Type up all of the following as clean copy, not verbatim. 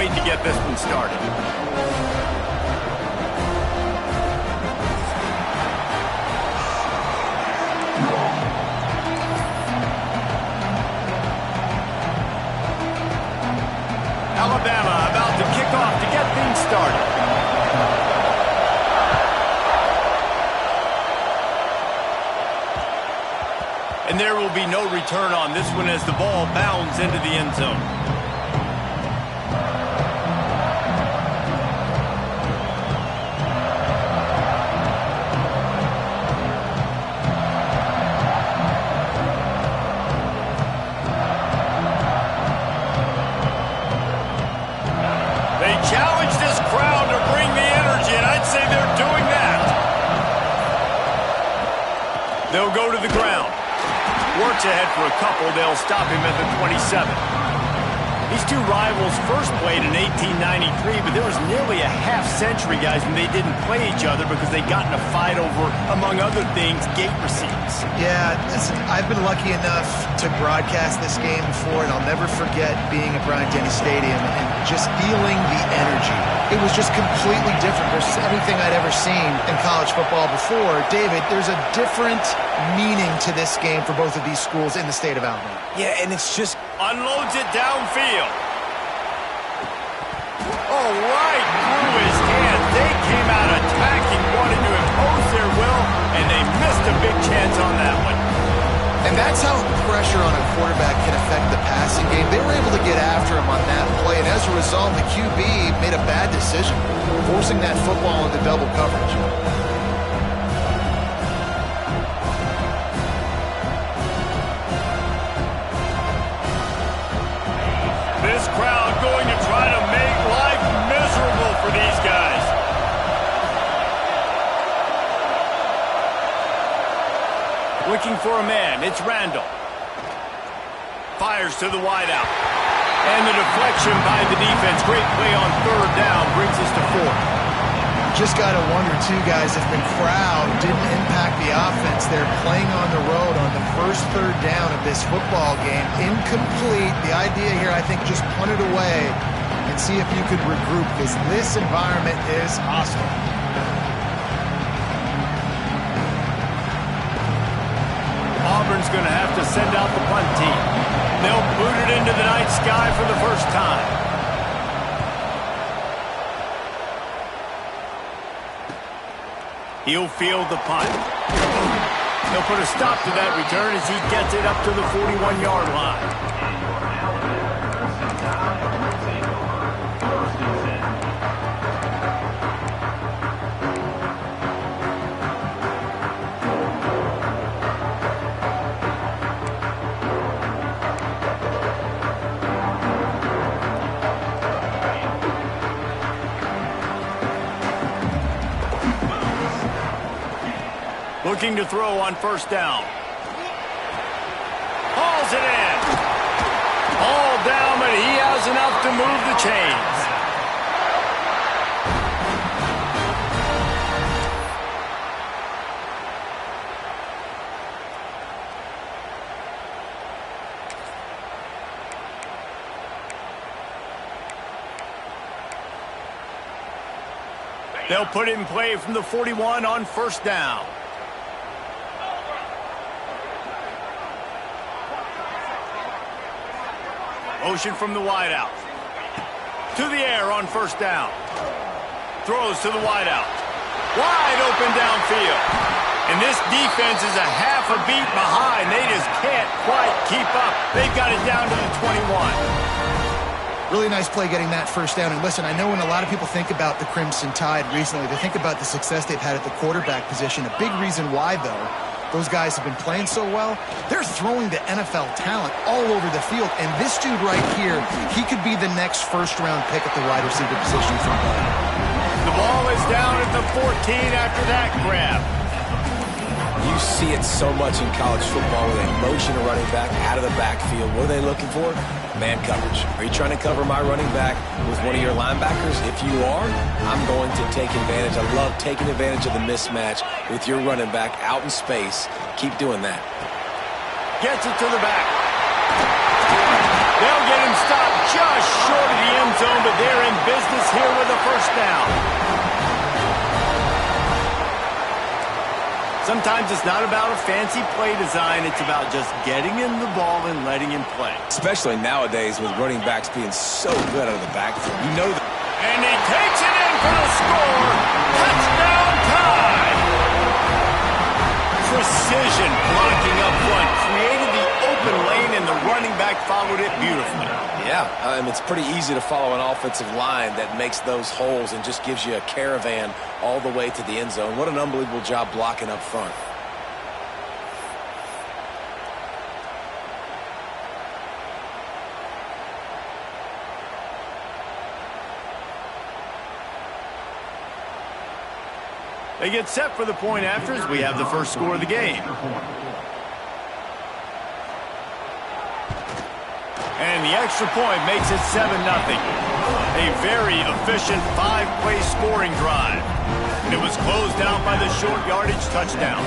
wait to get this one started. Alabama about to kick off to get things started. And there will be no return on this one as the ball bounds into the end zone. They challenge this crowd to bring the energy, and I'd say they're doing that. They'll go to the ground. Works ahead for a couple. They'll stop him at the 27. These two rivals first played in 1893, but there was nearly a half-century, guys, when they didn't play each other because they got in a fight over, among other things, gate receipts. Yeah, listen, I've been lucky enough to broadcast this game before, and I'll never forget being at Bryant-Denny Stadium and just feeling the energy. It was just completely different versus anything I'd ever seen in college football before. David, there's a different meaning to this game for both of these schools in the state of Alabama. Yeah, and it's just unloads it downfield. Oh, right through his hands. They came out attacking, wanting to impose their will, and they missed a big chance on that one. And that's how pressure on a quarterback can affect the passing game. They were able to get after him on that play, and as a result, the QB made a bad decision, forcing that football into double coverage. This crowd going to try to make life miserable for these guys. Looking for a man, it's Randall. Fires to the wideout. And the deflection by the defense. Great play on third down brings us to fourth. Just got to wonder, too, guys, if the crowd didn't impact the offense. They're playing on the road on the first third down of this football game. Incomplete. The idea here, I think, just punt it away and see if you could regroup, because this environment is hostile. Auburn's going to have to send out the punt team. They'll boot it into the night sky for the first time. He'll field the punt. He'll put a stop to that return as he gets it up to the 41-yard line. Looking to throw on first down. Hauls it in. All down, but he has enough to move the chains. They'll put it in play from the 41 on first down. Motion from the wideout. To the air on first down. Throws to the wideout. Wide open downfield. And this defense is a half a beat behind. They just can't quite keep up. They've got it down to the 21. Really nice play getting that first down. And listen, I know when a lot of people think about the Crimson Tide recently, they think about the success they've had at the quarterback position. A big reason why, though, those guys have been playing so well, they're throwing the NFL talent all over the field. And this dude right here, he could be the next first-round pick at the wide receiver position from there. The ball is down at the 14 after that grab. You see it so much in college football where they motion a running back out of the backfield. What are they looking for? Man coverage. Are you trying to cover my running back with one of your linebackers? If you are, I'm going to take advantage. I love taking advantage of the mismatch with your running back out in space. Keep doing that. Gets it to the back. They'll get him stop just short of the end zone, but they're in business here with a first down. Sometimes it's not about a fancy play design. It's about just getting him the ball and letting him play. Especially nowadays with running backs being so good out of the backfield. You know that. And he takes it in for the score. Touchdown tie. Precision blocking up front. Created the open lane, and the running back followed it beautifully. Yeah, it's pretty easy to follow an offensive line that makes those holes and just gives you a caravan all the way to the end zone. What an unbelievable job blocking up front. They get set for the point after as we have the first score of the game. And the extra point makes it 7-0. A very efficient 5-play scoring drive. And it was closed out by the short yardage touchdown.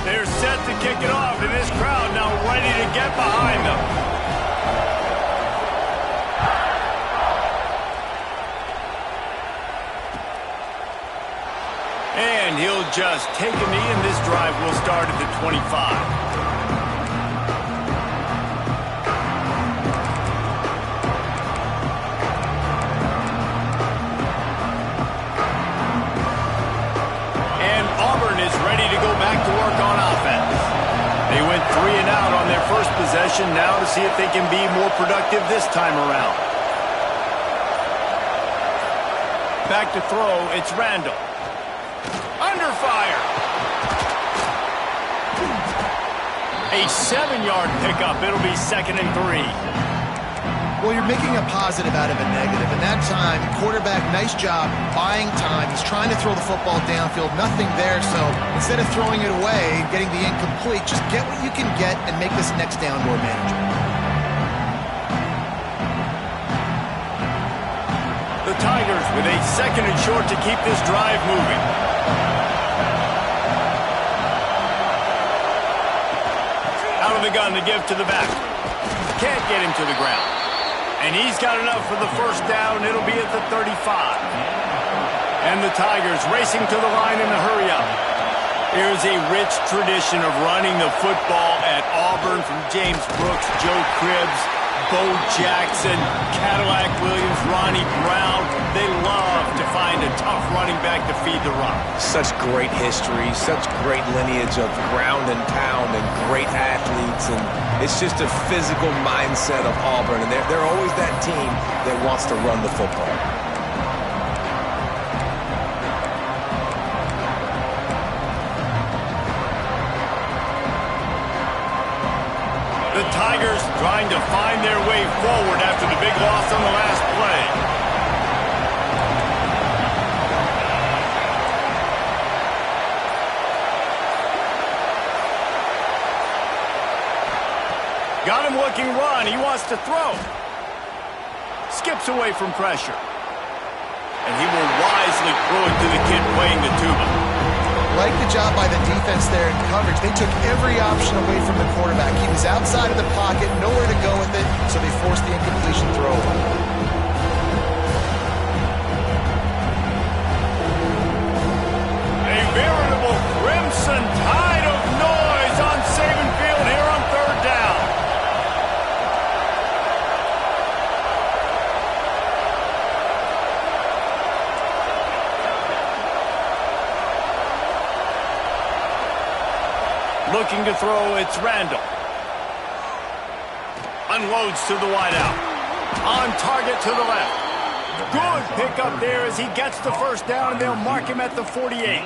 They're set to kick it off, and this crowd now ready to get behind them. And he'll just take a knee, and this drive will start at the 25. Is ready to go back to work on offense. They went 3 and out on their first possession, now to see if they can be more productive this time around. Back to throw, it's Randall. Under fire. A 7-yard pickup. It'll be 2nd and 3. Well, you're making a positive out of a negative. And that time, quarterback, nice job buying time. He's trying to throw the football downfield. Nothing there, so instead of throwing it away and getting the incomplete, just get what you can get and make this next down more manageable. The Tigers with a 2nd and short to keep this drive moving. Out of the gun to give to the back. Can't get him to the ground. And he's got enough for the first down. It'll be at the 35. And the Tigers racing to the line in a hurry up. Here's a rich tradition of running the football at Auburn from James Brooks, Joe Cribbs, Bo Jackson, Cadillac Williams, Ronnie Brown. They love to find a tough running back to feed the run. Such great history, such great lineage of ground and pound and great athletes. And it's just a physical mindset of Auburn. And they're always that team that wants to run the football. The Tigers trying to find their way forward after the big loss on the last play. Got him looking run. He wants to throw. Skips away from pressure. And he will wisely throw it to the kid playing the tuba. Like the job by the defense there in coverage. They took every option away from the quarterback. He was outside of the pocket, nowhere to go with it, so they forced the incompletion throw. A veritable crimson tide of noise on Saban Field here on 3rd down. Looking to throw, it's Randall. Unloads to the wideout. On target to the left. Good pickup there as he gets the first down, and they'll mark him at the 48.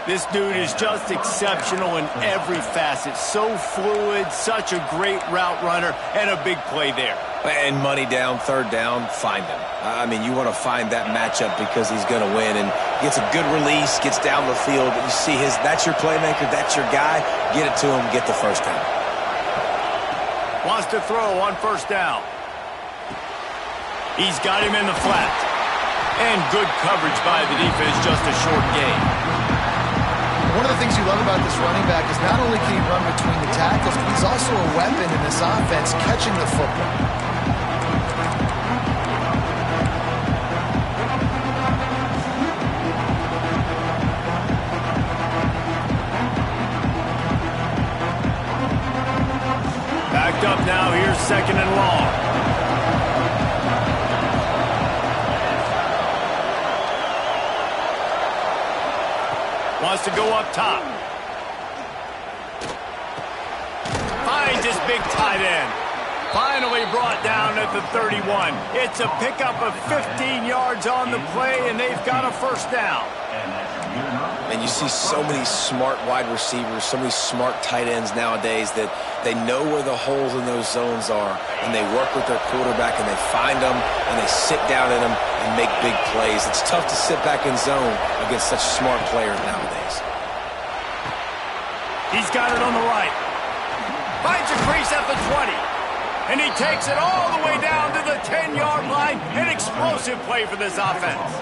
This dude is just exceptional in every facet. So fluid, such a great route runner, and a big play there. And money down, 3rd down, find him. I mean, you want to find that matchup because he's going to win. And gets a good release, gets down the field. You see that's your playmaker, that's your guy. Get it to him, get the first down. Wants to throw on 1st down. He's got him in the flat. And good coverage by the defense, just a short gain. One of the things you love about this running back is not only can he run between the tackles, but he's also a weapon in this offense catching the football. Backed up now, here's 2nd and long. Wants to go up top. Finds his big tight end. Finally brought down at the 31. It's a pickup of 15 yards on the play, and they've got a first down. And you see so many smart wide receivers, so many smart tight ends nowadays that they know where the holes in those zones are, and they work with their quarterback, and they find them, and they sit down in them and make big plays. It's tough to sit back in zone against such smart players nowadays. He's got it on the right. Finds a crease at the 20. And he takes it all the way down to the 10-yard line. An explosive play for this offense.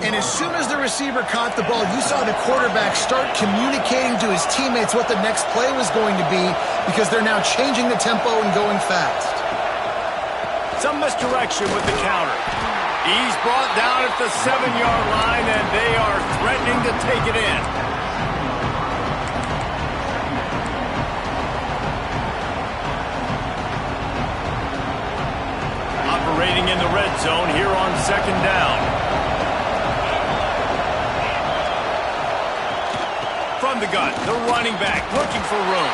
And as soon as the receiver caught the ball, you saw the quarterback start communicating to his teammates what the next play was going to be, because they're now changing the tempo and going fast. Some misdirection with the counter. He's brought down at the 7-yard line, and they are threatening to take it in. Operating in the red zone here on 2nd down. From the gun, the running back looking for room.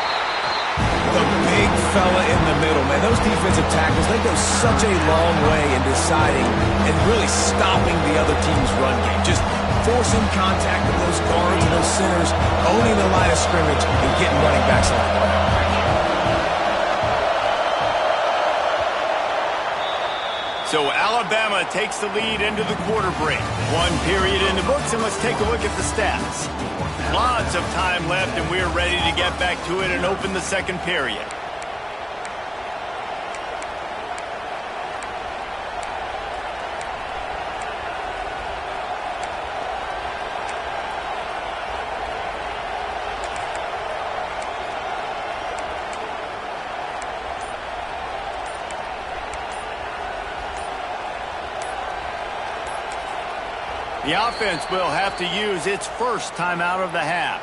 The big fella in the middle, man. Those defensive tackles, they go such a long way in deciding and really stopping the other team's run game. Just forcing contact with those guards and those centers, owning the line of scrimmage, and getting running backs on the ground. So Alabama takes the lead into the quarter break. 1 period in the books, and let's take a look at the stats. Lots of time left, and we're ready to get back to it and open the 2nd period. The offense will have to use its first timeout of the half.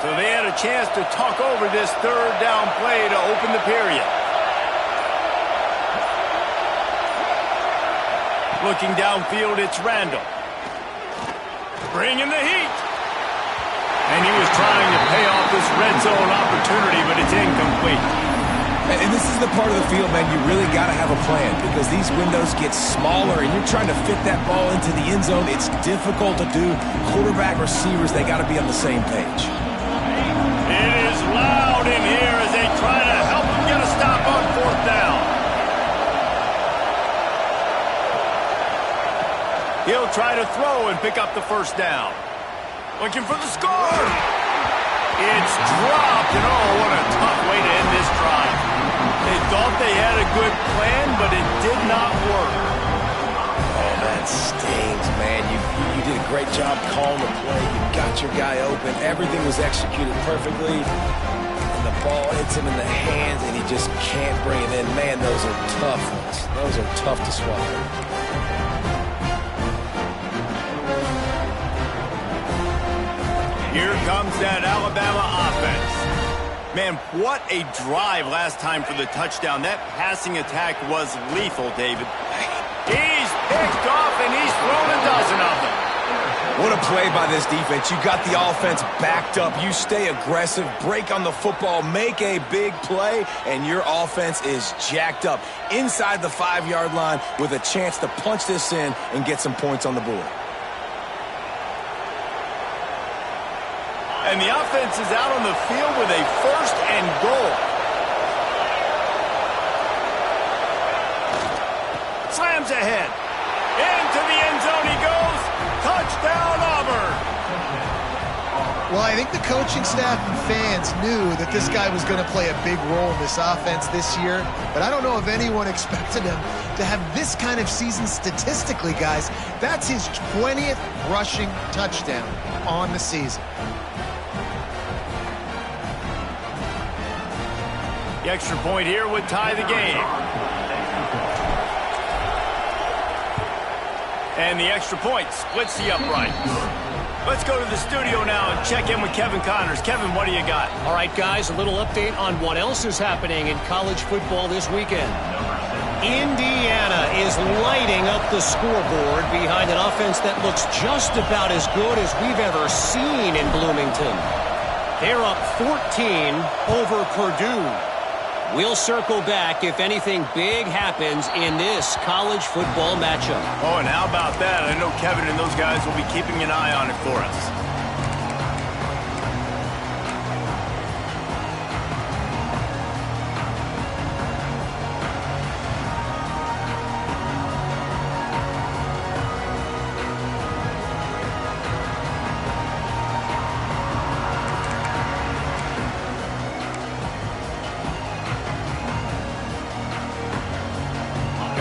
So they had a chance to talk over this 3rd down play to open the period. Looking downfield, it's Randall. Bringing the heat. And he was trying to pay off this red zone opportunity, but it's incomplete. And this is the part of the field, man, you really got to have a plan, because these windows get smaller and you're trying to fit that ball into the end zone. It's difficult to do. Quarterback, receivers, they got to be on the same page. It is loud in here as they try to help him get a stop on 4th down. He'll try to throw and pick up the first down. Looking for the score. It's dropped, and oh, what a tough way to end this drive. They thought they had a good plan, but it did not work. Oh, that stings, man. You did a great job calling the play. You got your guy open. Everything was executed perfectly. And the ball hits him in the hands, and he just can't bring it in. Man, those are tough ones. Those are tough to swallow. Here comes that Alabama offense. Man, what a drive last time for the touchdown. That passing attack was lethal, David. He's picked off, and he's thrown a dozen of them. What a play by this defense. You got the offense backed up. You stay aggressive, break on the football, make a big play, and your offense is jacked up inside the 5-yard line with a chance to punch this in and get some points on the board. And the offense is out on the field with a 1st and goal. ahead. Into the end zone he goes. Touchdown, Auburn. Well, I think the coaching staff and fans knew that this guy was going to play a big role in this offense this year, but I don't know if anyone expected him to have this kind of season statistically, guys. That's his 20th rushing touchdown on the season. The extra point here would tie the game. And the extra point splits the uprights. Let's go to the studio now and check in with Kevin Connors. Kevin, what do you got? All right, guys, a little update on what else is happening in college football this weekend. Indiana is lighting up the scoreboard behind an offense that looks just about as good as we've ever seen in Bloomington. They're up 14 over Purdue. We'll circle back if anything big happens in this college football matchup. Oh, and how about that? I know Kevin and those guys will be keeping an eye on it for us.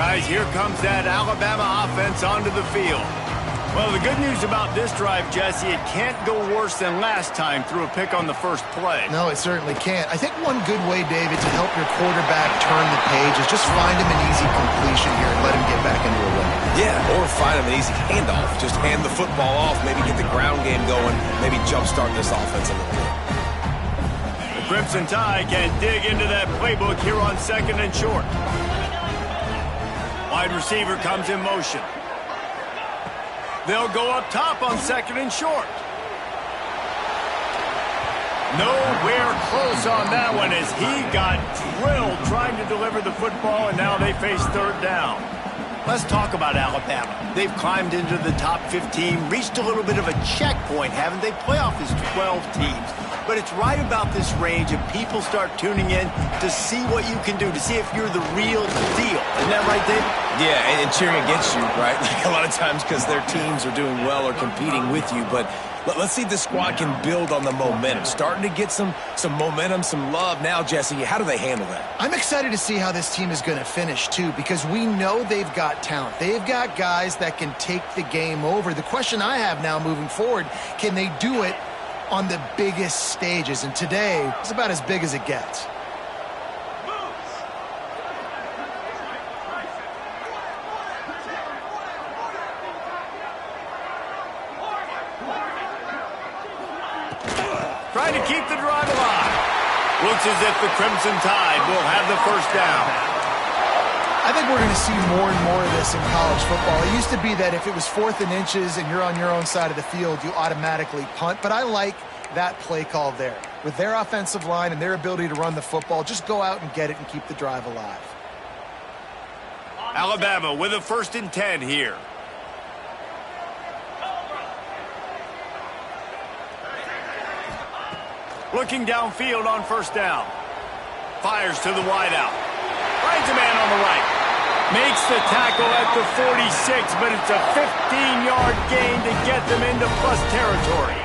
Guys, here comes that Alabama offense onto the field. Well, the good news about this drive, Jesse, it can't go worse than last time through a pick on the first play. No, it certainly can't. I think one good way, David, to help your quarterback turn the page is just find him an easy completion here and let him get back into a run. Yeah, or find him an easy handoff. Just hand the football off, maybe get the ground game going, maybe jumpstart this offense a little bit. The Crimson Tide can dig into that playbook here on 2nd and short. Wide receiver comes in motion. They'll go up top on 2nd and short. Nowhere close on that one as he got drilled trying to deliver the football, and now they face 3rd down. Let's talk about Alabama. They've climbed into the top 15, reached a little bit of a checkpoint, haven't they? Playoff is 12 teams. But it's right about this range, and people start tuning in to see what you can do, to see if you're the real deal. Isn't that right, David? Yeah, and cheering against you, right? Like a lot of times because their teams are doing well or competing with you. But let's see if this squad can build on the momentum. Starting to get some momentum, some love. Now, Jesse, how do they handle that? I'm excited to see how this team is going to finish, too, because we know they've got talent. They've got guys that can take the game over. The question I have now moving forward, can they do it on the biggest stages? And today, it's about as big as it gets. Trying to keep the drive alive. Looks as if the Crimson Tide will have the first down. I think we're going to see more and more of this in college football. It used to be that if it was 4th and inches and you're on your own side of the field, you automatically punt. But I like that play call there. With their offensive line and their ability to run the football, just go out and get it and keep the drive alive. Alabama with a 1st and 10 here. Looking downfield on 1st down. Fires to the wideout. Finds a man on the right. Makes the tackle at the 46, but it's a 15-yard gain to get them into plus territory.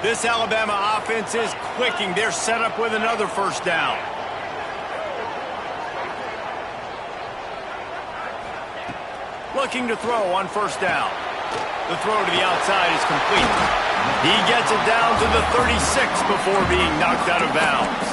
This Alabama offense is clicking. They're set up with another 1st down. Looking to throw on 1st down. The throw to the outside is complete. He gets it down to the 36 before being knocked out of bounds.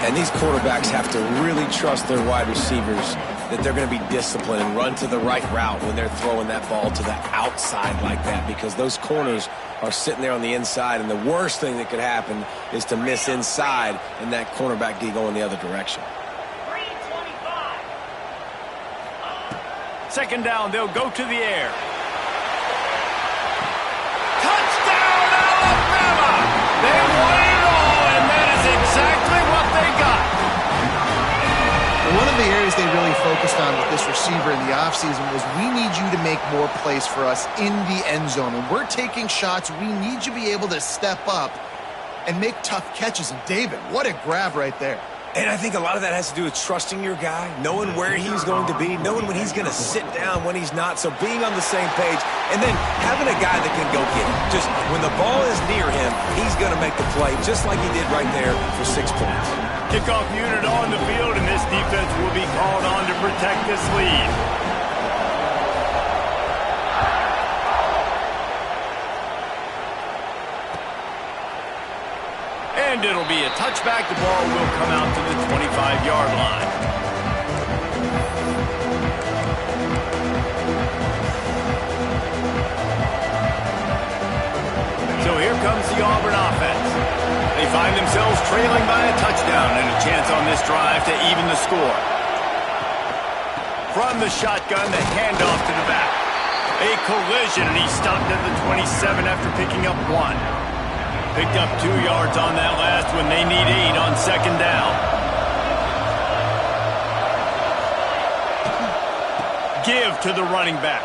And these quarterbacks have to really trust their wide receivers that they're going to be disciplined and run to the right route when they're throwing that ball to the outside like that, because those corners are sitting there on the inside, and the worst thing that could happen is to miss inside and that cornerback D going the other direction. 2nd down, they'll go to the air. Touchdown, Alabama! They won it all, and that is exactly what they got. One of the areas they really focused on with this receiver in the offseason was, we need you to make more plays for us in the end zone. When we're taking shots, we need you to be able to step up and make tough catches. And David, what a grab right there. And I think a lot of that has to do with trusting your guy, knowing where he's going to be, knowing when he's going to sit down, when he's not. So being on the same page, and then having a guy that can go get it. Just when the ball is near him, he's going to make the play, just like he did right there for 6 points. Kickoff unit on the field, and this defense will be called on to protect this lead. And it'll be a touchback. The ball will come out to the 25-yard line. So here comes the Auburn offense. They find themselves trailing by a touchdown and a chance on this drive to even the score. From the shotgun, the handoff to the back. A collision, and he stopped at the 27 after picking up 1. Picked up 2 yards on that last when they need 8 on second down. Give to the running back.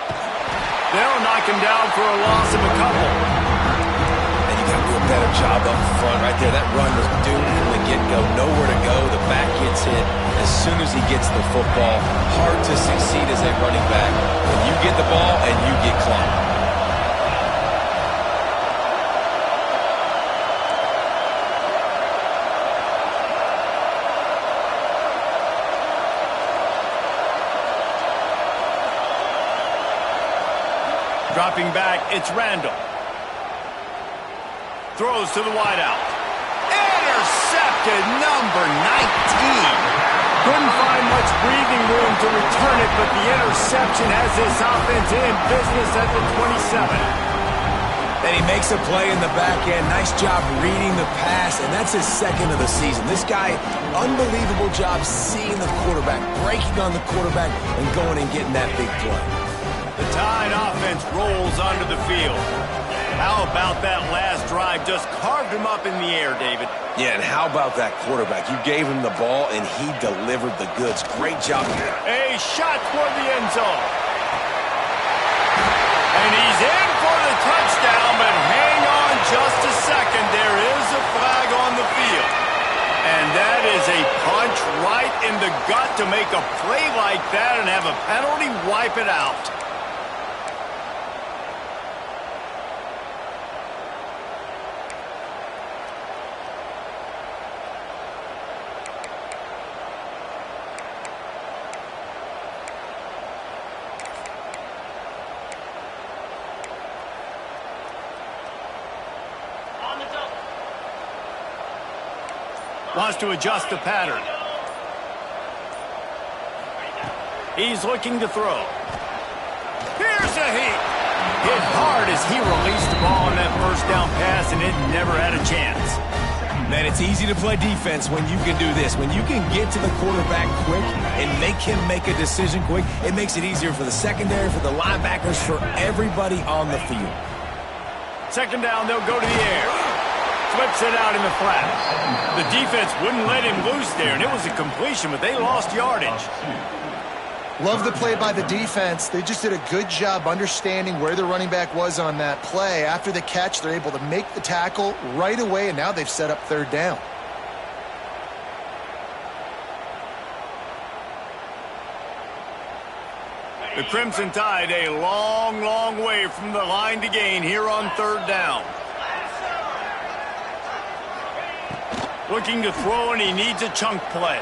They'll knock him down for a loss of a couple. And you got to do a better job up front right there. That run was doomed from the get-go. Nowhere to go. The back gets hit as soon as he gets the football. Hard to succeed as a running back when you get the ball and you get clocked. Dropping back, it's Randall. Throws to the wideout. Intercepted, number 19. Couldn't find much breathing room to return it, but the interception has this offense in business at the 27. And he makes a play in the back end. Nice job reading the pass, and that's his second of the season. This guy, unbelievable job seeing the quarterback, breaking on the quarterback, and going and getting that big play. The Tide offense rolls onto the field. How about that last drive? Just carved him up in the air, David. Yeah, and how about that quarterback? You gave him the ball, and he delivered the goods. Great job here. A shot toward the end zone. And he's in for the touchdown, but hang on just a second. There is a flag on the field. And that is a punch right in the gut to make a play like that and have a penalty wipe it out. Wants to adjust the pattern. He's looking to throw. Here's a hit. Hit hard as he released the ball on that first down pass, and it never had a chance. Man, it's easy to play defense when you can do this. When you can get to the quarterback quick and make him make a decision quick, it makes it easier for the secondary, for the linebackers, for everybody on the field. Second down, they'll go to the air. Flips it out in the flat. The defense wouldn't let him loose there, and it was a completion, but they lost yardage. Love the play by the defense. They just did a good job understanding where the running back was on that play. After the catch, they're able to make the tackle right away, and now they've set up third down. The Crimson Tide a long, long way from the line to gain here on third down. Looking to throw, and he needs a chunk play.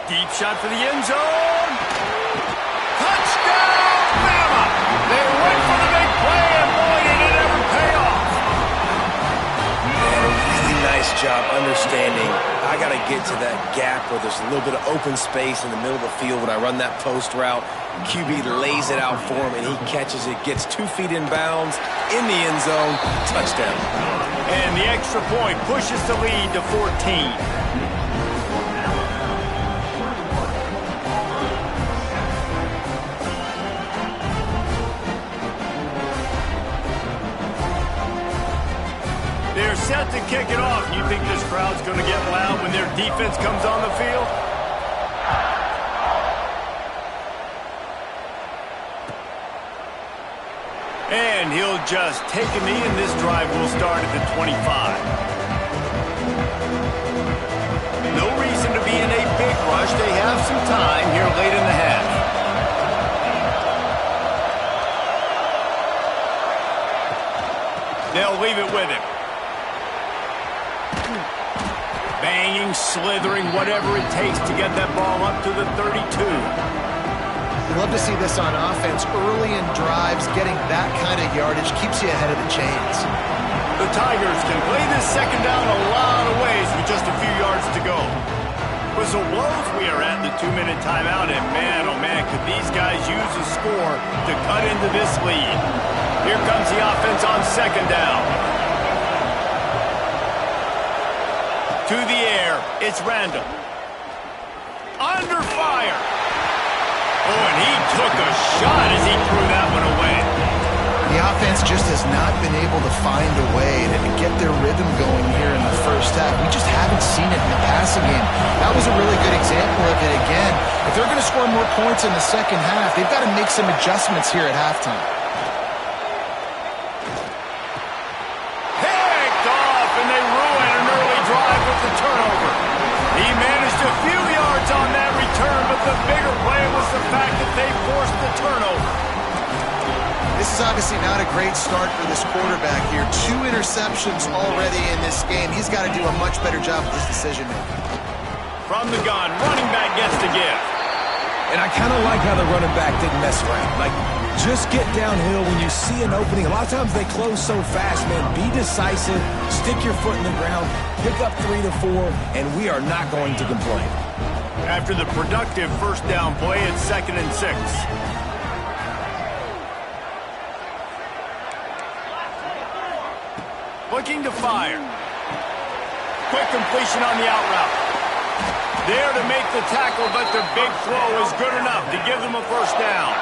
Deep shot for the end zone. Touchdown, Bama! They went for the big play, and boy, did it ever pay off. And a really nice job understanding I got to get to that gap where there's a little bit of open space in the middle of the field when I run that post route. QB lays it out for him, and he catches it, gets 2 feet in bounds, in the end zone, touchdown. And the extra point pushes the lead to 14. They're set to kick it off. You think this crowd's going to get loud when their defense comes on the field? And he'll just take a knee, and this drive will start at the 25. being a big rush. They have some time here late in the half. They'll leave it with him. Banging, slithering, whatever it takes to get that ball up to the 32. I love to see this on offense. Early in drives, getting that kind of yardage keeps you ahead of the chains. The Tigers can play this second down a lot of ways with just a few yards to go. Whistle blows, we are at the 2-minute timeout, and man, oh man, could these guys use a score to cut into this lead. Here comes the offense on second down. To the air, it's Randall. Under fire. Oh, and he took a shot as he threw that one away. The offense just has not been able to find a way to get their rhythm going here in the first half. We just haven't seen it in the passing game. That was a really good example of it again. If they're going to score more points in the second half, they've got to make some adjustments here at halftime. Picked off, and they ruin an early drive with the turnover. He managed a few yards on that return, but the bigger play was the fact that they forced the turnover. This is obviously not a great start for this quarterback here. 2 interceptions already in this game. He's got to do a much better job with his decision-making. From the gun, running back gets the give. And I kind of like how the running back didn't mess around. Like, just get downhill when you see an opening. A lot of times they close so fast, man. Be decisive, stick your foot in the ground, pick up 3 to 4, and we are not going to complain. After the productive first down play, it's 2nd and 6. Looking to fire. Quick completion on the out route. There to make the tackle, but the big throw is good enough to give them a first down.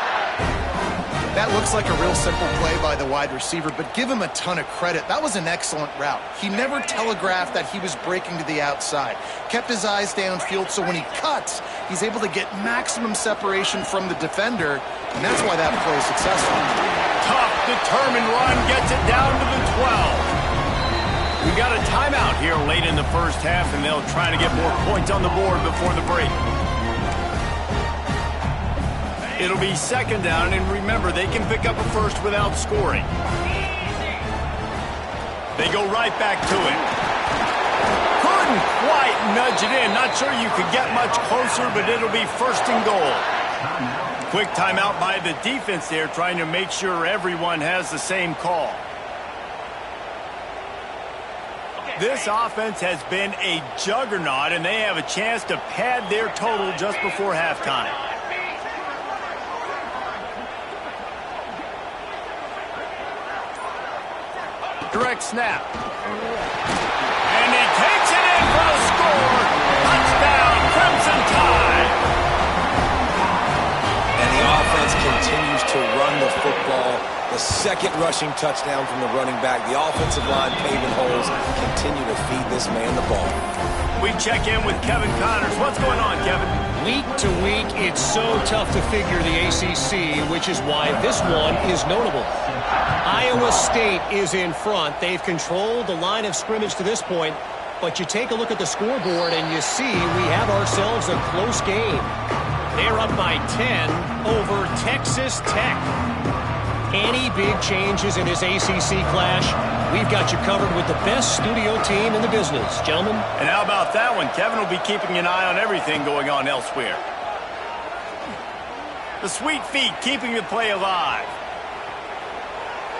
That looks like a real simple play by the wide receiver, but give him a ton of credit. That was an excellent route. He never telegraphed that he was breaking to the outside. Kept his eyes downfield, so when he cuts, he's able to get maximum separation from the defender, and that's why that play is successful. Tough, determined run gets it down to the 12. We got a timeout here late in the first half, and they'll try to get more points on the board before the break. It'll be second down, and remember, they can pick up a first without scoring. They go right back to it. Couldn't quite nudge it in. Not sure you could get much closer, but it'll be 1st and goal. Quick timeout by the defense there, trying to make sure everyone has the same call. This offense has been a juggernaut, and they have a chance to pad their total just before halftime. Direct snap. And he takes it in for the score. Touchdown, Crimson Tide. And the offense continues to run the football. The 2nd rushing touchdown from the running back. The offensive line paving holes. Continue to feed this man the ball. We check in with Kevin Connors. What's going on, Kevin? Week to week, it's so tough to figure the ACC, which is why this one is notable. Iowa State is in front. They've controlled the line of scrimmage to this point, but you take a look at the scoreboard and you see we have ourselves a close game. They're up by 10 over Texas Tech. Any big changes in this ACC clash, we've got you covered with the best studio team in the business, gentlemen. And how about that one? Kevin will be keeping an eye on everything going on elsewhere. The sweet feet keeping the play alive.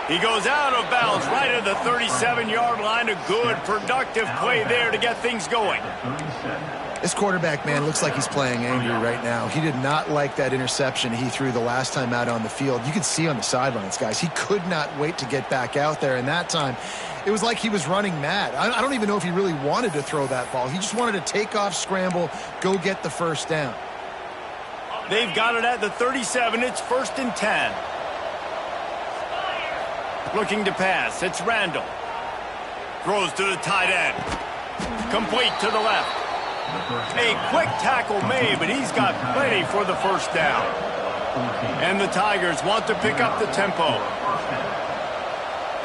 He goes out of bounds right at the 37-yard line. A good, productive play there to get things going. This quarterback, man, looks like he's playing angry right now. He did not like that interception he threw the last time out on the field. You could see on the sidelines, guys, he could not wait to get back out there. And that time, it was like he was running mad. I don't even know if he really wanted to throw that ball. He just wanted to take off, scramble, go get the first down. They've got it at the 37. It's 1st and 10. Looking to pass. It's Randall. Throws to the tight end. Complete to the left. A quick tackle made, but he's got plenty for the first down. And the Tigers want to pick up the tempo.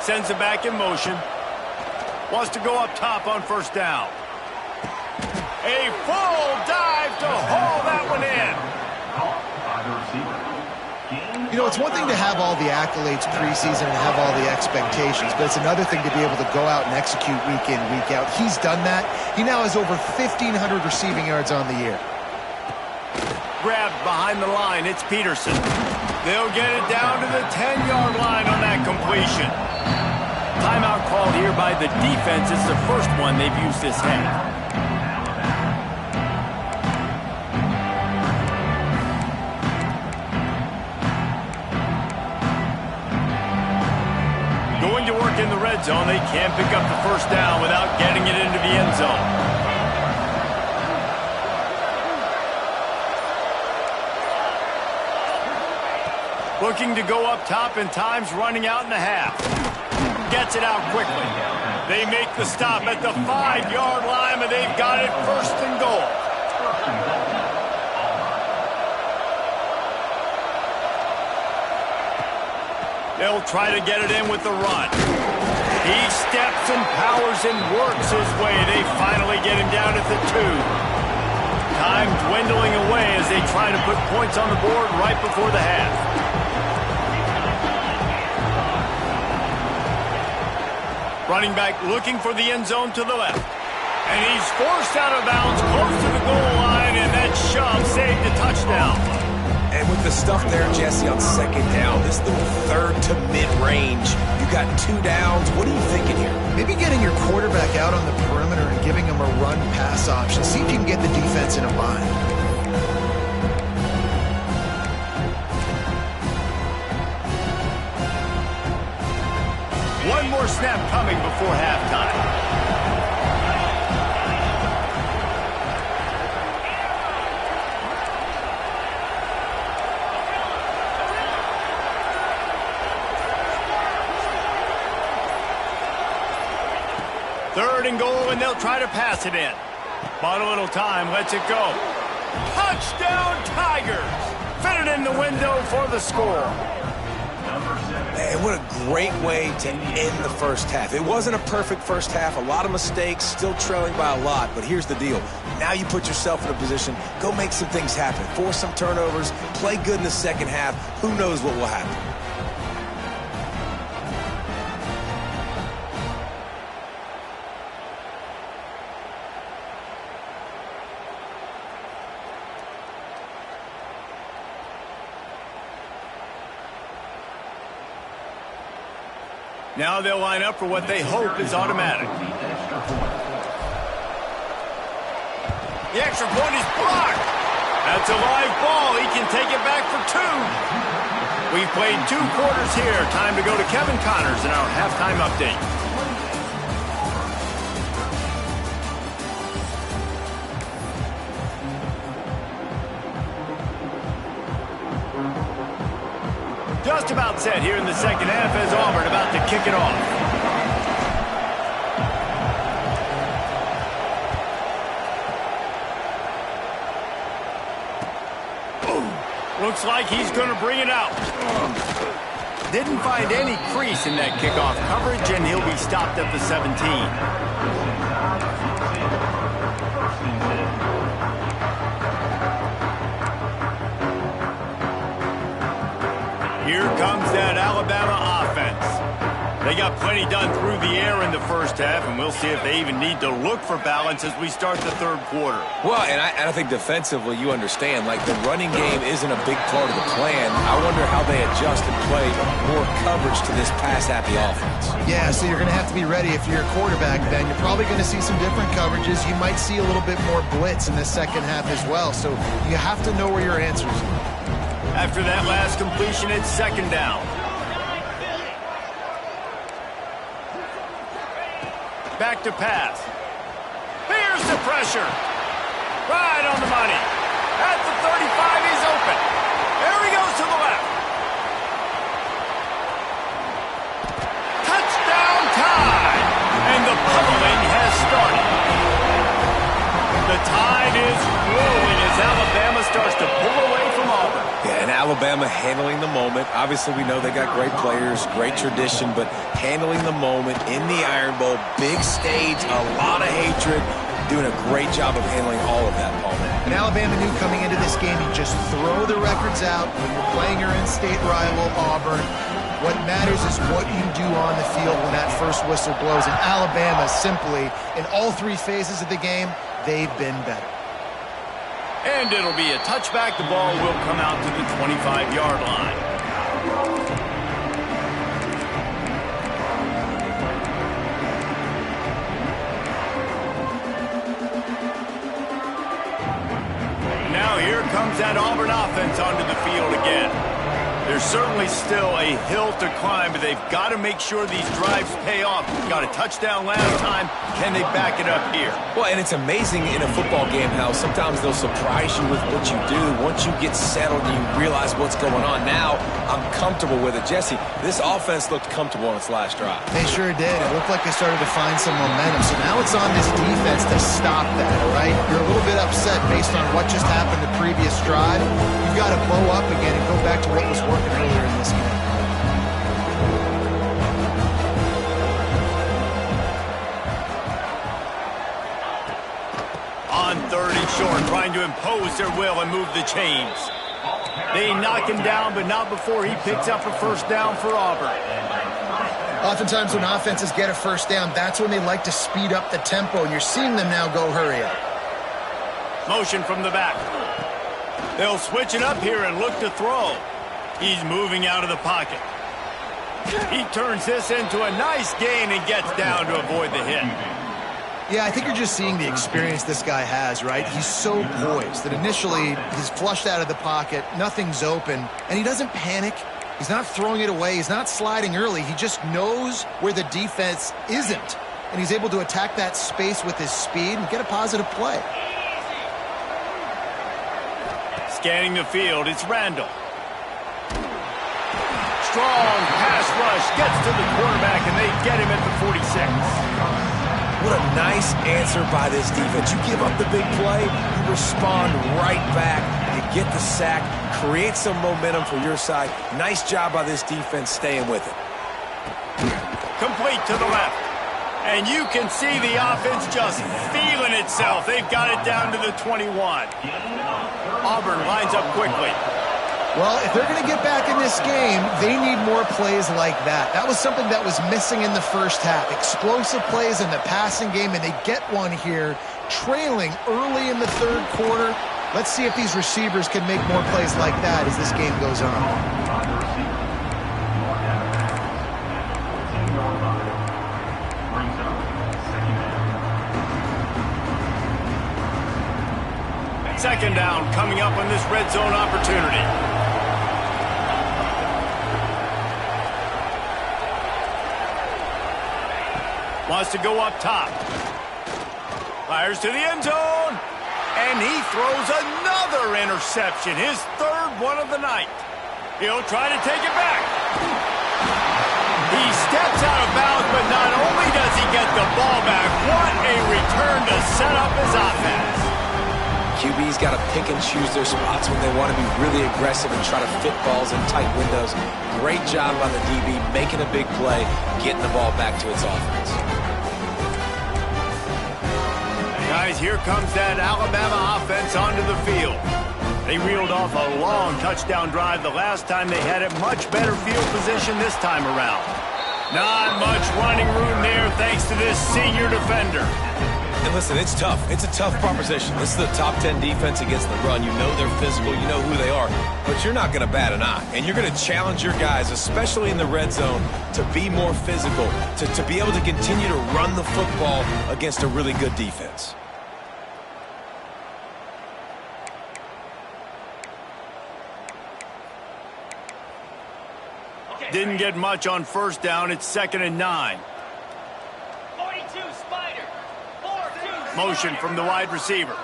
Sends it back in motion. Wants to go up top on first down. A full dive to haul that one in. You know, it's one thing to have all the accolades preseason and have all the expectations, but it's another thing to be able to go out and execute week in, week out. He's done that. He now has over 1,500 receiving yards on the year. Grabbed behind the line, it's Peterson. They'll get it down to the 10-yard line on that completion. Timeout called here by the defense. It's the first one they've used this half. Going to work in the red zone. They can't pick up the first down without getting it into the end zone. Looking to go up top, and time's running out in the half. Gets it out quickly. They make the stop at the 5-yard line, but they've got it first and goal. They'll try to get it in with the run. He steps and powers and works his way. They finally get him down at the 2. Time dwindling away as they try to put points on the board right before the half. Running back looking for the end zone to the left. And he's forced out of bounds close to the goal line, and that shove saved a touchdown. And with the stuff there, Jesse, on second down, this little third to mid-range, you got 2 downs. What are you thinking here? Maybe getting your quarterback out on the perimeter and giving him a run-pass option. See if you can get the defense in a bind. One more snap coming before halftime. Third and goal, and they'll try to pass it in. Bought a little time, lets it go. Touchdown, Tigers! Fit it in the window for the score. Man, what a great way to end the first half. It wasn't a perfect first half. A lot of mistakes, still trailing by a lot. But here's the deal. Now you put yourself in a position, go make some things happen. Force some turnovers, play good in the second half. Who knows what will happen? Now they'll line up for what they hope is automatic. The extra point is blocked. That's a live ball. He can take it back for 2. We've played 2 quarters here. Time to go to Kevin Connors in our halftime update. Just about set here in the second half as Auburn about to kick it off. Looks like he's going to bring it out. Didn't find any crease in that kickoff coverage, and he'll be stopped at the 17. Here comes that Alabama offense. They got plenty done through the air in the first half, and we'll see if they even need to look for balance as we start the third quarter. Well, and I think defensively, you understand, like the running game isn't a big part of the plan. I wonder how they adjust and play more coverage to this pass-happy offense. Yeah, so you're going to have to be ready if you're a quarterback, Ben. You're probably going to see some different coverages. You might see a little bit more blitz in the second half as well, so you have to know where your answers are. After that last completion, it's second down. Back to pass. Here's the pressure. Right on the money. At the 35, he's open. There he goes to the left. Touchdown time. And the pummeling has started. The tide is rolling as Alabama starts to pull away from Auburn. Yeah, and Alabama handling the moment. Obviously, we know they got great players, great tradition, but handling the moment in the Iron Bowl, big stage, a lot of hatred. doing a great job of handling all of that, Palmer. And Alabama knew coming into this game, you just throw the records out when you're playing your in-state rival, Auburn. What matters is what you do on the field when that first whistle blows. And Alabama simply, in all three phases of the game, they've been better. And it'll be a touchback. The ball will come out to the 25-yard line. Now here comes that Auburn offense onto the field again. There's certainly still a hill to climb, but they've got to make sure these drives pay off. Got a touchdown last time. Can they back it up here? Well, and it's amazing in a football game how sometimes they'll surprise you with what you do. Once you get settled and you realize what's going on, now I'm comfortable with it. Jesse, this offense looked comfortable on its last drive. They sure did. It looked like they started to find some momentum. So now it's on this defense to stop that, all right? You're a little bit upset based on what just happened the previous drive. You've got to blow up again and go back to what was working earlier in this game. On third and short, trying to impose their will and move the chains. They knock him down, but not before he picks up a first down for Auburn. Oftentimes when offenses get a first down, that's when they like to speed up the tempo, and you're seeing them now go hurry up. Motion from the back. They'll switch it up here and look to throw. He's moving out of the pocket. He turns this into a nice gain and gets down to avoid the hit. Yeah, I think you're just seeing the experience this guy has, right? He's so poised that initially he's flushed out of the pocket, nothing's open, and he doesn't panic. He's not throwing it away. He's not sliding early. He just knows where the defense isn't, and he's able to attack that space with his speed and get a positive play. Scanning the field, it's Randall. Strong pass rush, gets to the quarterback, and they get him at the 46. What a nice answer by this defense. You give up the big play, you respond right back, you get the sack, create some momentum for your side. Nice job by this defense staying with it. Complete to the left. And you can see the offense just feeling itself. They've got it down to the 21. Auburn lines up quickly. Well, if they're going to get back in this game, they need more plays like that. That was something that was missing in the first half. Explosive plays in the passing game, and they get one here, trailing early in the third quarter. Let's see if these receivers can make more plays like that as this game goes on. Second down coming up on this red zone opportunity. Wants to go up top. Fires to the end zone. And he throws another interception. His third one of the night. He'll try to take it back. He steps out of bounds, but not only does he get the ball back, what a return to set up his offense. QB's got to pick and choose their spots when they want to be really aggressive and try to fit balls in tight windows. Great job by the DB making a big play, getting the ball back to its offense. Guys, here comes that Alabama offense onto the field. They reeled off a long touchdown drive the last time they had it. Much better field position this time around. Not much running room there thanks to this senior defender. And listen, it's tough. It's a tough proposition. This is the top 10 defense against the run. You know they're physical. You know who they are. But you're not going to bat an eye. And you're going to challenge your guys, especially in the red zone, to be more physical, to be able to continue to run the football against a really good defense. Didn't get much on first down. It's 2nd and 9. Motion from the wide receiver.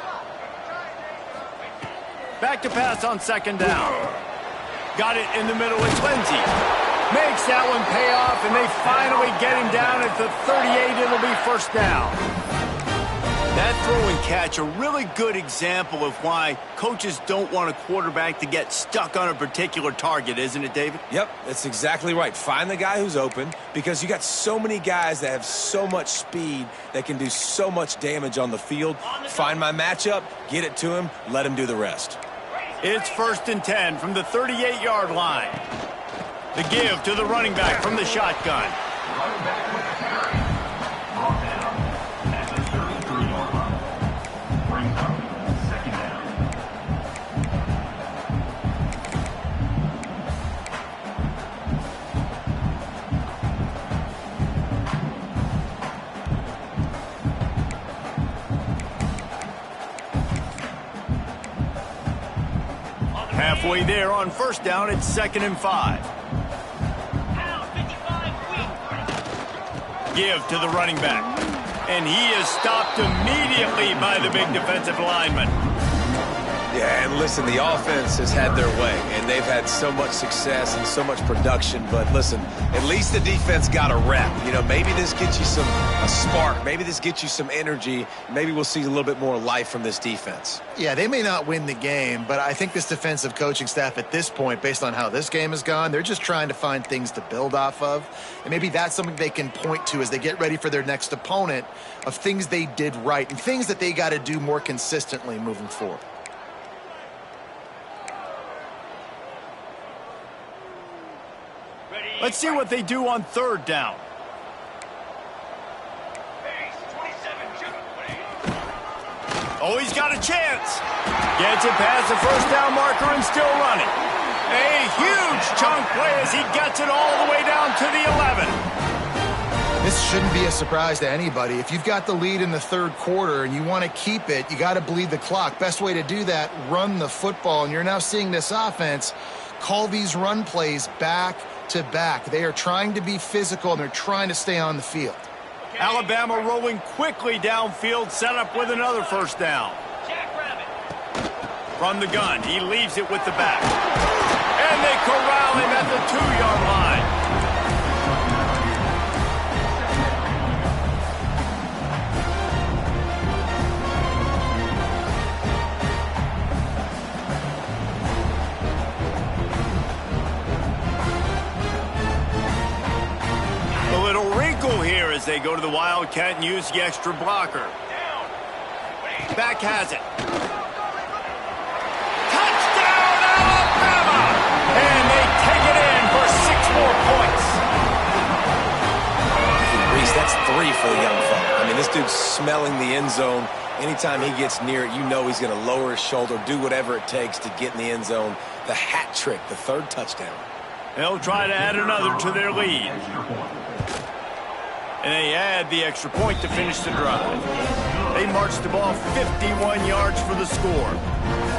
Back to pass on 2nd down. Got it in the middle. It's Lindsey. Makes that one pay off, and they finally get him down at the 38. It'll be first down. That throw and catch, a really good example of why coaches don't want a quarterback to get stuck on a particular target, isn't it, David? Yep, that's exactly right. Find the guy who's open, because you got so many guys that have so much speed that can do so much damage on the field. Find my matchup, get it to him, let him do the rest. It's 1st and 10 from the 38-yard line. The give to the running back from the shotgun. Halfway there on 1st down, it's 2nd and 5. Give to the running back. And he is stopped immediately by the big defensive lineman. Yeah, and listen, the offense has had their way, and they've had so much success and so much production. But listen, at least the defense got a rep. You know, maybe this gets you a spark. Maybe this gets you some energy. Maybe we'll see a little bit more life from this defense. Yeah, they may not win the game, but I think this defensive coaching staff at this point, based on how this game has gone, they're just trying to find things to build off of. And maybe that's something they can point to as they get ready for their next opponent, of things they did right and things that they got to do more consistently moving forward. Let's see what they do on 3rd down. Oh, he's got a chance. Gets it past the 1st down marker and still running. A huge chunk play as he gets it all the way down to the 11. This shouldn't be a surprise to anybody. If you've got the lead in the 3rd quarter and you want to keep it, you got to bleed the clock. Best way to do that, run the football. And you're now seeing this offense call these run plays back to back. They are trying to be physical, and they're trying to stay on the field. Alabama rolling quickly downfield, set up with another 1st down. From the gun, he leaves it with the back. And they corral him at the 2-yard line. Here as they go to the Wildcat and use the extra blocker. Back has it. Touchdown, Alabama! And they take it in for 6 more points. Reese, that's 3 for the young fella. I mean, this dude's smelling the end zone. Anytime he gets near it, you know he's going to lower his shoulder, do whatever it takes to get in the end zone. The hat trick, the 3rd touchdown. They'll try to add another to their lead. And they add the extra point to finish the drive. They marched the ball 51 yards for the score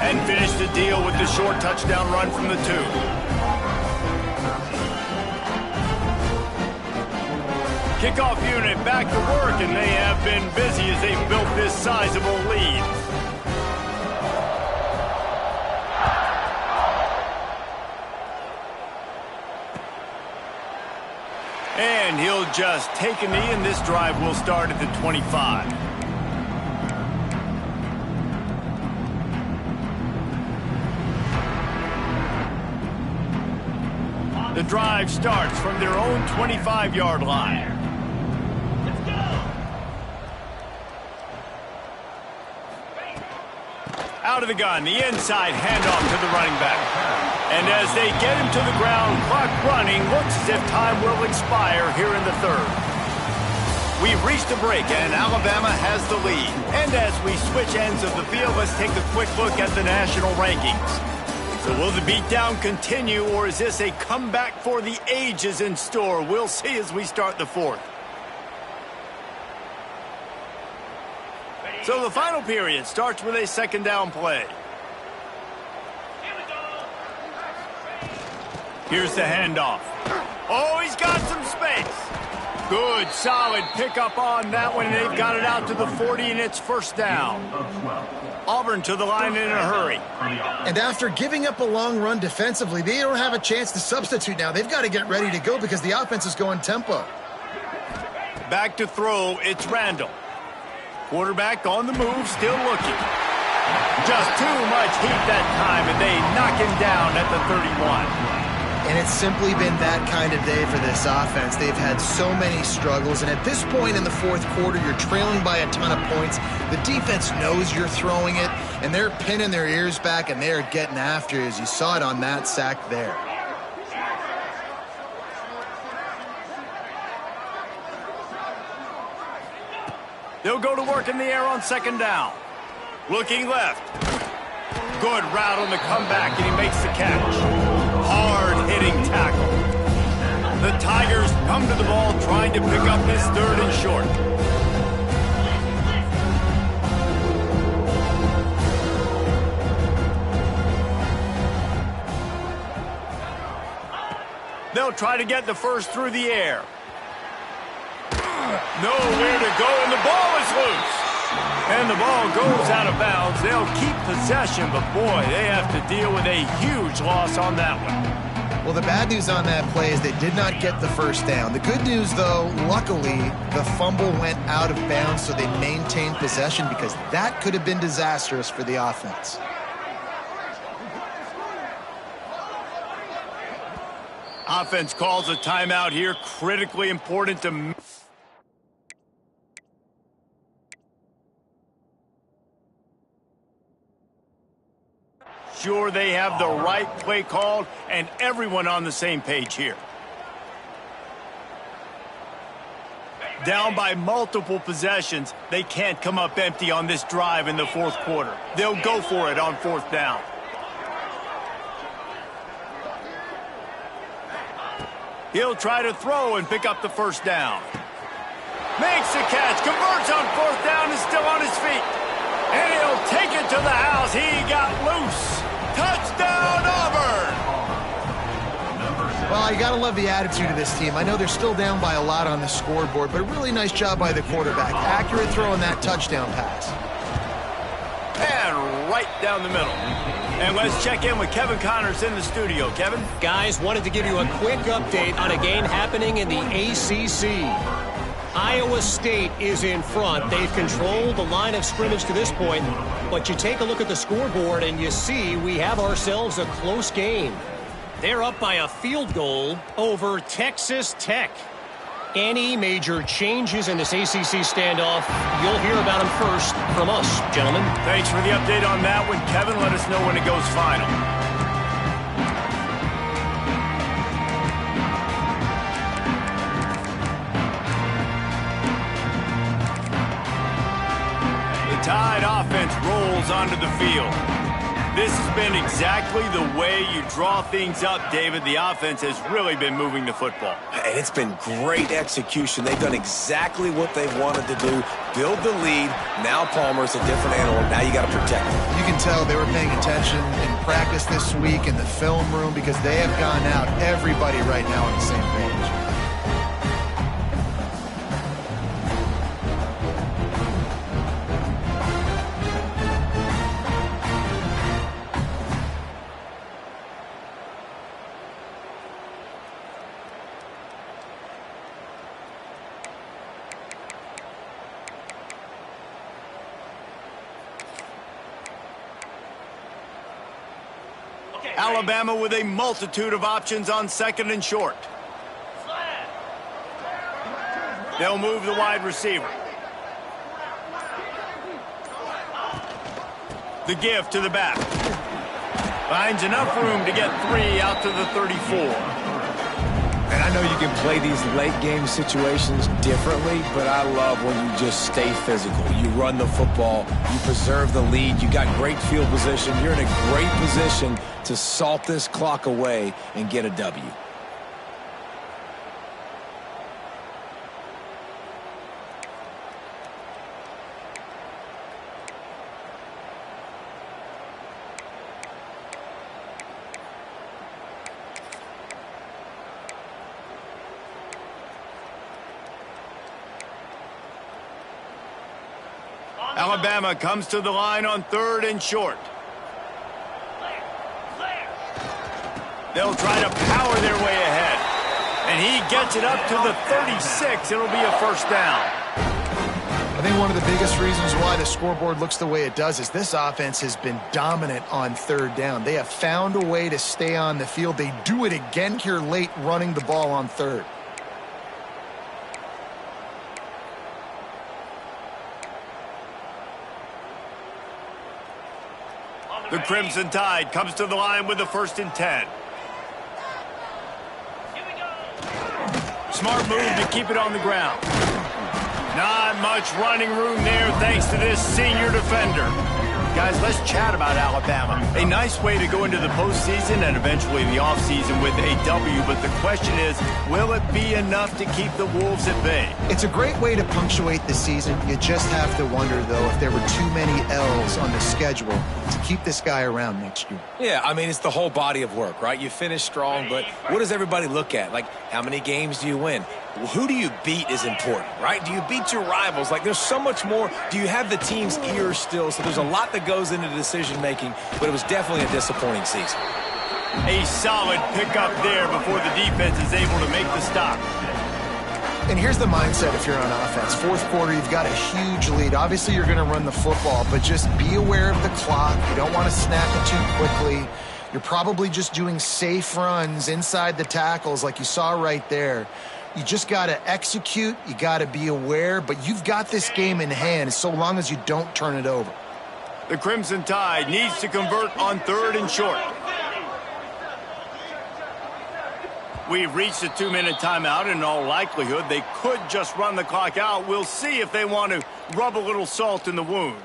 and finished the deal with the short touchdown run from the 2. Kickoff unit back to work, and they have been busy as they've built this sizable lead. And he'll just take a knee, and this drive will start at the 25. The drive starts from their own 25-yard line. Let's go. Out of the gun, the inside handoff to the running back. And as they get him to the ground, clock running, looks as if time will expire here in the 3rd. We've reached a break, and Alabama has the lead. And as we switch ends of the field, let's take a quick look at the national rankings. So will the beatdown continue, or is this a comeback for the ages in store? We'll see as we start the 4th. So the final period starts with a 2nd down play. Here's the handoff. Oh, he's got some space. Good, solid pickup on that one. They've got it out to the 40, and it's 1st down. Auburn to the line in a hurry. And after giving up a long run defensively, they don't have a chance to substitute now. They've got to get ready to go because the offense is going tempo. Back to throw, it's Randall. Quarterback on the move, still looking. Just too much heat that time, and they knock him down at the 31. And it's simply been that kind of day for this offense. They've had so many struggles, and at this point in the fourth quarter, you're trailing by a ton of points. The defense knows you're throwing it, and they're pinning their ears back, and they're getting after it, as you saw it on that sack there. They'll go to work in the air on second down. Looking left. Good route on the comeback, and he makes the catch. Hard-hitting tackle. The Tigers come to the ball trying to pick up this third and short. They'll try to get the first through the air. Nowhere to go, and the ball is loose. And the ball goes out of bounds. They'll keep possession, but boy, they have to deal with a huge loss on that one. Well, the bad news on that play is they did not get the first down. The good news, though, luckily, the fumble went out of bounds, so they maintained possession, because that could have been disastrous for the offense. Offense calls a timeout here, critically important to... Sure, they have the right play called and everyone on the same page here. Down by multiple possessions, they can't come up empty on this drive in the fourth quarter. They'll go for it on fourth down. He'll try to throw and pick up the first down. Makes the catch, converts on fourth down, and still on his feet. And he'll take it to the house. He got loose. Touchdown, Auburn! Well, you got to love the attitude of this team. I know they're still down by a lot on the scoreboard, but a really nice job by the quarterback. Accurate throw on that touchdown pass. And right down the middle. And let's check in with Kevin Connors in the studio. Kevin? Guys, wanted to give you a quick update on a game happening in the ACC. Iowa State is in front. They've controlled the line of scrimmage to this point, but you take a look at the scoreboard and you see we have ourselves a close game. They're up by a field goal over Texas Tech. Any major changes in this ACC standoff, you'll hear about them first from us, gentlemen. Thanks for the update on that one, Kevin. Let us know when it goes final. Tide offense rolls onto the field. This has been exactly the way you draw things up, David. The offense has really been moving the football. And it's been great execution. They've done exactly what they've wanted to do. Build the lead. Now Palmer's a different animal. Now you got to protect him. You can tell they were paying attention in practice this week in the film room, because they have gone out, everybody right now on the same page. Alabama with a multitude of options on second and short. They'll move the wide receiver. The give to the back. Finds enough room to get 3 out to the 34. And I know you can play these late game situations differently, but I love when you just stay physical. You run the football, you preserve the lead, you got great field position. You're in a great position to salt this clock away and get a W. Alabama comes to the line on third and short. They'll try to power their way ahead. And he gets it up to the 36. It'll be a first down. I think one of the biggest reasons why the scoreboard looks the way it does is this offense has been dominant on third down. They have found a way to stay on the field. They do it again here late, running the ball on third. The Crimson Tide comes to the line with the 1st and 10. Smart move to keep it on the ground. Not much running room there thanks to this senior defender. Guys, let's chat about Alabama. A nice way to go into the postseason and eventually the offseason with a W, but the question is, will it be enough to keep the Wolves at bay? It's a great way to punctuate the season. You just have to wonder, though, if there were too many L's on the schedule to keep this guy around next year. Yeah, I mean, it's the whole body of work, right? You finish strong, but what does everybody look at? Like, how many games do you win? Who do you beat is important, right? Do you beat your rivals? Like, there's so much more. Do you have the team's ear still? So there's a lot that goes into decision-making, but it was definitely a disappointing season. A solid pickup there before the defense is able to make the stop. And here's the mindset if you're on offense. Fourth quarter, you've got a huge lead. Obviously, you're going to run the football, but just be aware of the clock. You don't want to snap it too quickly. You're probably just doing safe runs inside the tackles like you saw right there. You just got to execute. You got to be aware, but you've got this game in hand so long as you don't turn it over. The Crimson Tide needs to convert on 3rd and short. We've reached a 2-minute timeout, and in all likelihood, they could just run the clock out. We'll see if they want to rub a little salt in the wound.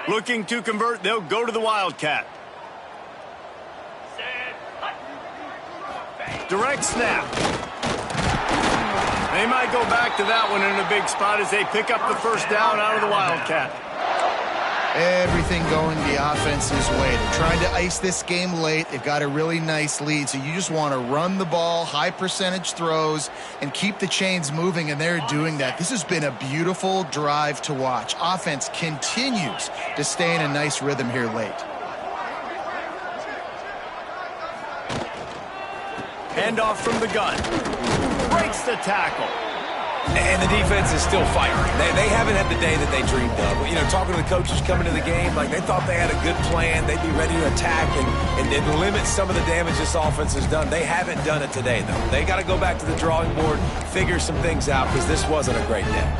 Looking to convert, they'll go to the Wildcat. Direct snap. They might go back to that one in a big spot as they pick up the 1st down out of the Wildcat. Everything going the offense's way. They're trying to ice this game late. They've got a really nice lead, so you just want to run the ball, high percentage throws, and keep the chains moving, and they're doing that. This has been a beautiful drive to watch. Offense continues to stay in a nice rhythm here late. Handoff from the gun. Breaks the tackle. And the defense is still fighting. They haven't had the day that they dreamed of. You know, talking to the coaches coming to the game, like they thought they had a good plan. They'd be ready to attack and limit some of the damage this offense has done. They haven't done it today, though. They got to go back to the drawing board, figure some things out, because this wasn't a great day.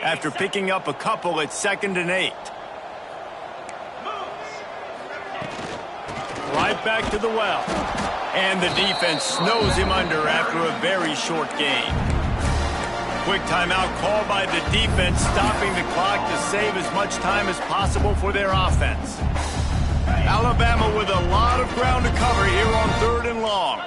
After picking up a couple, it's 2nd and 8. Right back to the well. And the defense snows him under after a very short game. Quick timeout called by the defense, stopping the clock to save as much time as possible for their offense. Alabama with a lot of ground to cover here on 3rd and long.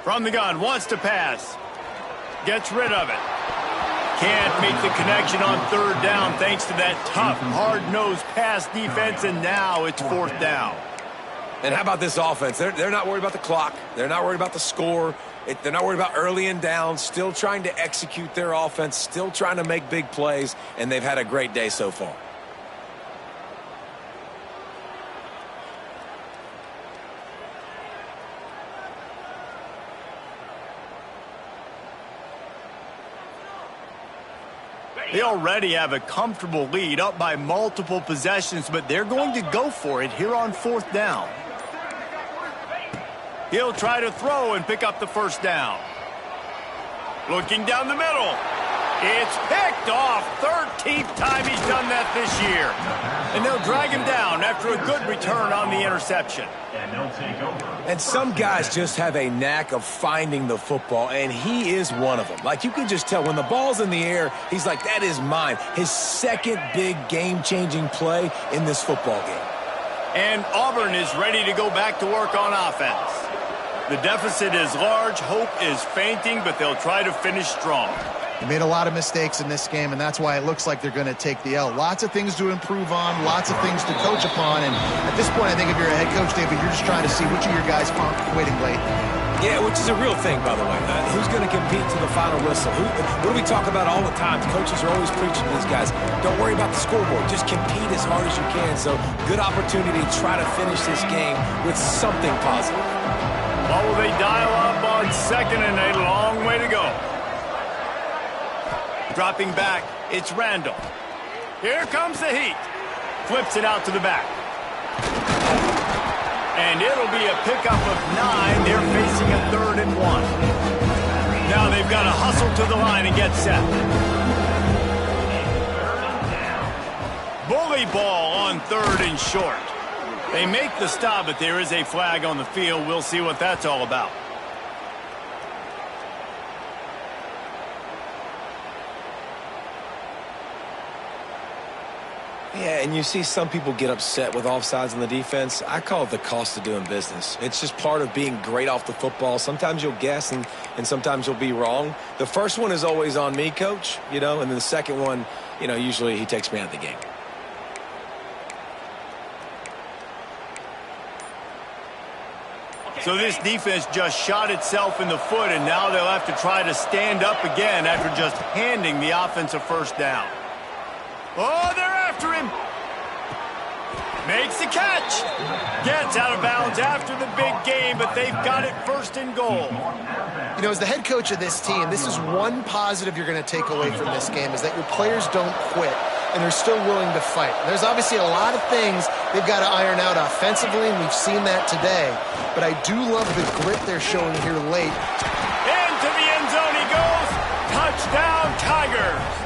From the gun, wants to pass. Gets rid of it. Can't make the connection on 3rd down thanks to that tough, hard-nosed pass defense, and now it's 4th down. And how about this offense? They're not worried about the clock. They're not worried about the score. They're not worried about early and down. Still trying to execute their offense, still trying to make big plays, and they've had a great day so far. They already have a comfortable lead, up by multiple possessions, but they're going to go for it here on 4th down. He'll try to throw and pick up the 1st down. Looking down the middle. It's picked off. 13th time he's done that this year. And they'll drag him down after a good return on the interception. And some guys just have a knack of finding the football, and he is one of them. Like, you can just tell when the ball's in the air, he's like, that is mine. His 2nd big game-changing play in this football game. And Auburn is ready to go back to work on offense. The deficit is large. Hope is fainting, but they'll try to finish strong. They made a lot of mistakes in this game, and that's why it looks like they're going to take the L. Lots of things to improve on, lots of things to coach upon, and at this point, I think if you're a head coach, David, you're just trying to see which of your guys aren't quitting late. Yeah, which is a real thing, by the way. Who's going to compete to the final whistle? What do we talk about all the time? The coaches are always preaching to these guys. Don't worry about the scoreboard. Just compete as hard as you can. So, good opportunity to try to finish this game with something positive. What will they dial up on 2nd and 8? Long way to go. Dropping back, it's Randall. Here comes the heat. Flips it out to the back. And it'll be a pickup of 9. They're facing a 3rd and 1. Now they've got to hustle to the line and get set. Bully ball on 3rd and short. They make the stop, but there is a flag on the field. We'll see what that's all about. Yeah, and you see some people get upset with offsides in the defense. I call it the cost of doing business. It's just part of being great off the football. Sometimes you'll guess and sometimes you'll be wrong. The first one is always on me, coach, and then the second one, usually he takes me out of the game. So this defense just shot itself in the foot, and now they'll have to try to stand up again after just handing the offensive first down. Oh, they're after him. Makes the catch. Gets out of bounds after the big game, but they've got it 1st and goal. As the head coach of this team, this is one positive you're going to take away from this game, is that your players don't quit and they're still willing to fight. There's obviously a lot of things they've got to iron out offensively, and we've seen that today. But I do love the grit they're showing here late. Into the end zone he goes. Touchdown, Tigers.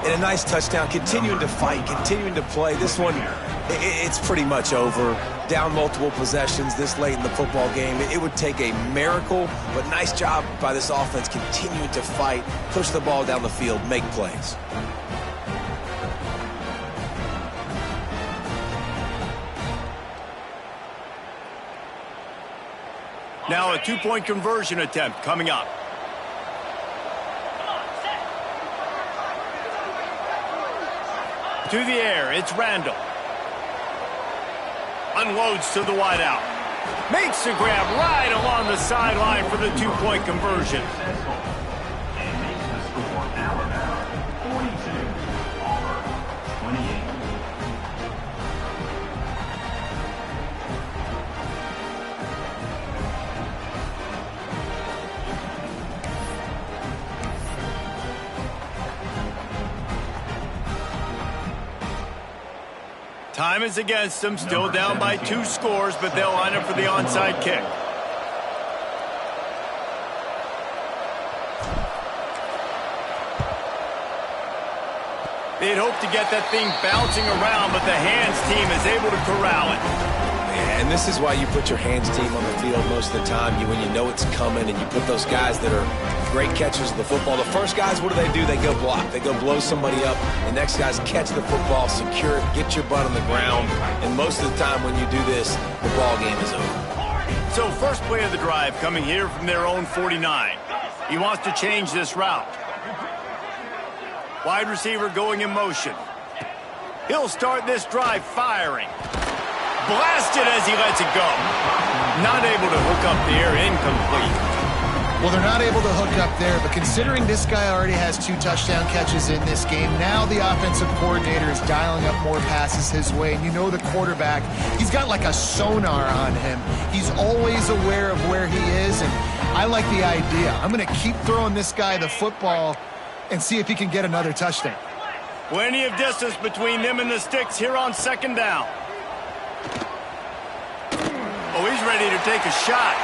And a nice touchdown, continuing to fight, continuing to play. This one, it's pretty much over. Down multiple possessions this late in the football game. It would take a miracle, but nice job by this offense continuing to fight, push the ball down the field, make plays. Now a 2-point conversion attempt coming up. To the air, it's Randall. Unloads to the wideout. Makes the grab right along the sideline for the 2-point conversion. Time is against them, still down by 2 scores, but they'll line up for the onside kick. They'd hope to get that thing bouncing around, but the hands team is able to corral it. And this is why you put your hands team on the field most of the time. When you know it's coming, and you put those guys that are great catchers of the football. The first guys, what do? They go block. They go blow somebody up. The next guys catch the football, secure it, get your butt on the ground. And most of the time when you do this, the ball game is over. So first play of the drive coming here from their own 49. He wants to change this route. Wide receiver going in motion. He'll start this drive firing. Blasted as he lets it go. Not able to hook up there, incomplete. Well, they're not able to hook up there, but considering this guy already has 2 touchdown catches in this game, now the offensive coordinator is dialing up more passes his way. And the quarterback, he's got like a sonar on him. He's always aware of where he is, and I like the idea. I'm going to keep throwing this guy the football and see if he can get another touchdown. Plenty of distance between them and the sticks here on 2nd down. Oh, he's ready to take a shot.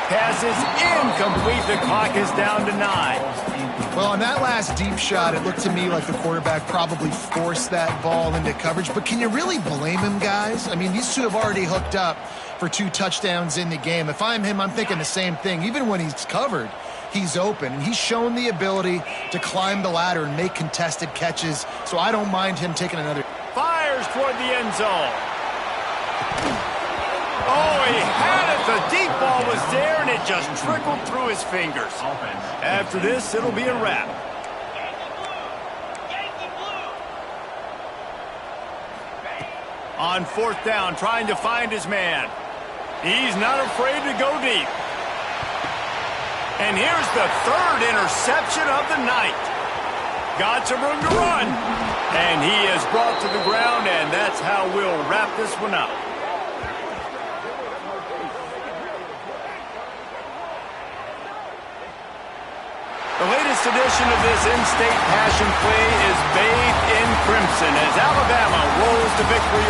Pass is incomplete. The clock is down to 9. Well, on that last deep shot, it looked to me like the quarterback probably forced that ball into coverage. But can you really blame him, guys? I mean, these two have already hooked up for 2 touchdowns in the game. If I'm him, I'm thinking the same thing. Even when he's covered, he's open. And he's shown the ability to climb the ladder and make contested catches. So I don't mind him taking another. Fires toward the end zone. Oh, he had it The deep ball was there, and it just trickled through his fingers. After this, it'll be a wrap. On fourth down, trying to find his man. He's not afraid to go deep. And here's the third interception of the night. Got some room to run. And he is brought to the ground, and that's how we'll wrap this one up. The latest edition of this in-state passion play is bathed in crimson as Alabama rolls to victory